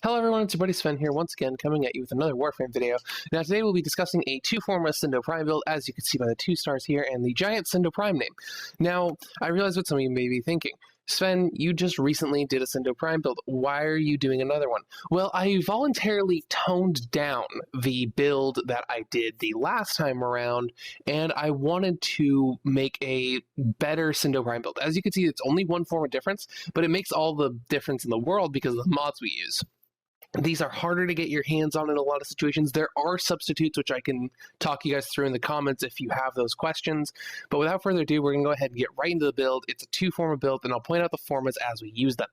Hello everyone, it's your buddy Sven here once again coming at you with another Warframe video. Now today we'll be discussing a Two-Forma Scindo Prime build, as you can see by the 2 stars here and the giant Scindo Prime name. Now, I realize what some of you may be thinking. Sven, you just recently did a Scindo Prime build. Why are you doing another one? Well, I voluntarily toned down the build that I did the last time around, and I wanted to make a better Scindo Prime build. As you can see, it's only one form of difference, but it makes all the difference in the world because of the mods we use. These are harder to get your hands on in a lot of situations. There are substitutes, which I can talk you guys through in the comments if you have those questions. But without further ado, we're going to go ahead and get right into the build. It's a two-forma build, and I'll point out the formas as we use them.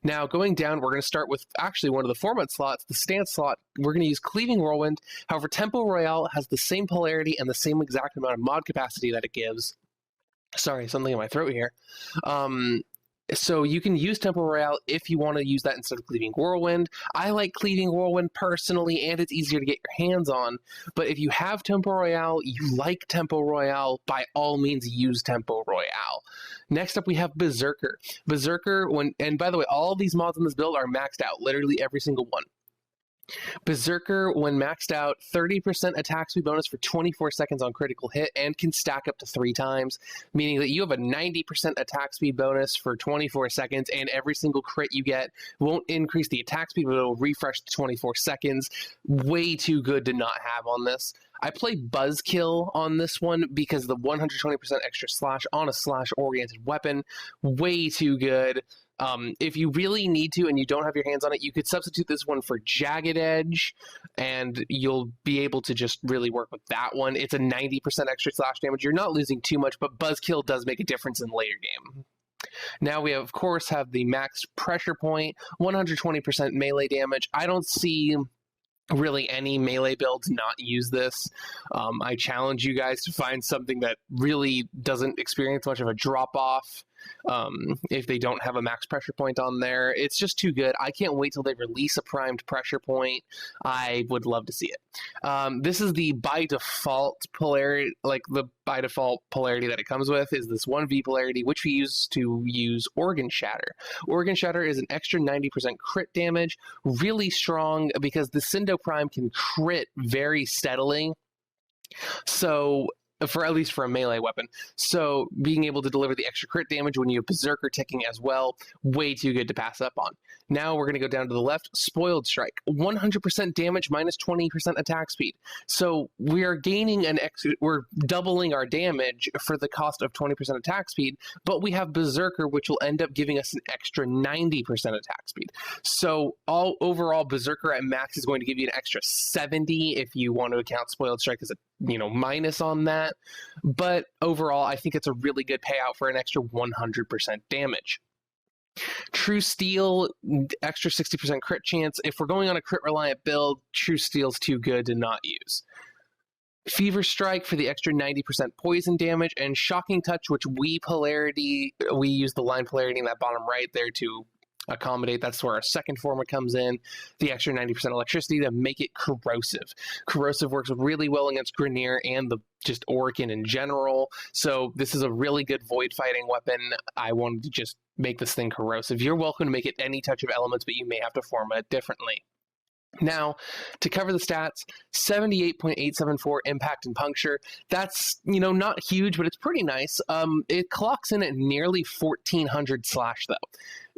Now, going down, we're going to start with actually one of the format slots, the stance slot. We're going to use Cleaving Whirlwind. However, Tempo Royale has the same polarity and the same exact amount of mod capacity that it gives. Sorry, something in my throat here. So you can use Tempo Royale if you want to use that instead of Cleaving Whirlwind. I like Cleaving Whirlwind personally, and it's easier to get your hands on. But if you have Tempo Royale, you like Tempo Royale, by all means use Tempo Royale. Next up, we have Berserker. Berserker, and by the way, all these mods in this build are maxed out, literally every single one. Berserker, when maxed out, 30% attack speed bonus for 24 seconds on critical hit and can stack up to 3 times, meaning that you have a 90% attack speed bonus for 24 seconds, and every single crit you get won't increase the attack speed, but it'll refresh to 24 seconds. Way too good to not have on this. I play Buzzkill on this one because the 120% extra slash on a slash-oriented weapon, way too good. If you really need to and you don't have your hands on it, you could substitute this one for Jagged Edge, and you'll be able to just really work with that one. It's a 90% extra slash damage. You're not losing too much, but Buzzkill does make a difference in later game. Now we, of course, have the max pressure point, 120% melee damage. I don't see really any melee builds not use this. I challenge you guys to find something that really doesn't experience much of a drop-off. If they don't have a max pressure point on there, it's just too good. I can't wait till they release a primed pressure point. I would love to see it. This is the by default polarity, like the by default polarity that it comes with is this 1v polarity, which we use to use Organ Shatter. Organ Shatter is an extra 90% crit damage, really strong because the Scindo Prime can crit very steadily. So at least for a melee weapon. So being able to deliver the extra crit damage when you have Berserker ticking as well, way too good to pass up on. Now we're going to go down to the left, Spoiled Strike. 100% damage minus 20% attack speed. So we are gaining we're doubling our damage for the cost of 20% attack speed, but we have Berserker, which will end up giving us an extra 90% attack speed. So overall, Berserker at max is going to give you an extra 70 if you want to account Spoiled Strike as a minus on that. But overall, I think it's a really good payout for an extra 100% damage. True Steel, extra 60% crit chance. If we're going on a crit reliant build, True Steel's too good to not use. Fever Strike for the extra 90% poison damage, and Shocking Touch, which we use the line polarity in that bottom right there to accommodate. That's where our second forma comes in, the extra 90% electricity to make it corrosive. Corrosive works really well against Grineer and the just Orkin in general, so this is a really good void fighting weapon. I wanted to just make this thing corrosive. You're welcome to make it any touch of elements, but you may have to format it differently. Now, to cover the stats, 78.874 impact and puncture. That's, not huge, but it's pretty nice. It clocks in at nearly 1400 slash, though.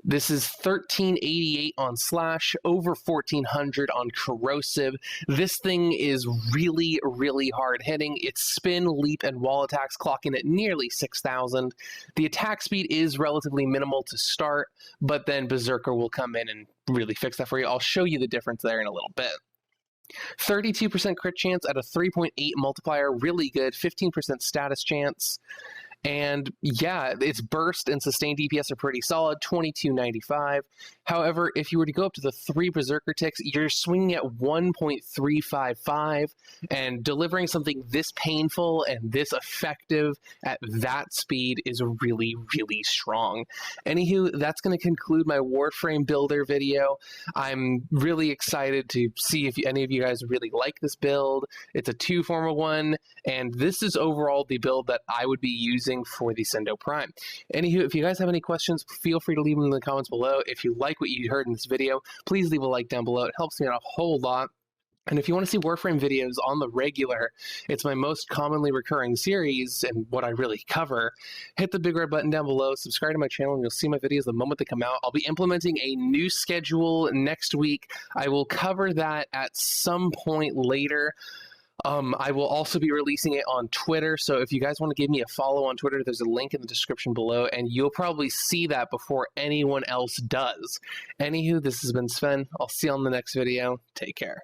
This is 1388 on slash, over 1400 on corrosive. This thing is really, really hard hitting. Its spin, leap, and wall attacks clock in at nearly 6000. The attack speed is relatively minimal to start, but then Berserker will come in and really fix that for you. I'll show you the difference there in a little bit. 32% crit chance at a 3.8 multiplier, really good. 15% status chance. And yeah, its burst and sustained DPS are pretty solid, 2295. However, if you were to go up to the 3 Berserker ticks, you're swinging at 1.355, and delivering something this painful and this effective at that speed is really, really strong. Anywho, that's going to conclude my Warframe builder video. I'm really excited to see if any of you guys really like this build. It's a Two-Forma one, and this is overall the build that I would be using using for the Scindo Prime. Anywho, if you guys have any questions, feel free to leave them in the comments below. If you like what you heard in this video, please leave a like down below. It helps me out a whole lot. And if you want to see Warframe videos on the regular, it's my most commonly recurring series and what I really cover, hit the big red button down below, subscribe to my channel, and you'll see my videos the moment they come out. I'll be implementing a new schedule next week. I will cover that at some point later. I will also be releasing it on Twitter, so if you guys want to give me a follow on Twitter, there's a link in the description below, and you'll probably see that before anyone else does. Anywho, this has been Sven. I'll see you on the next video. Take care.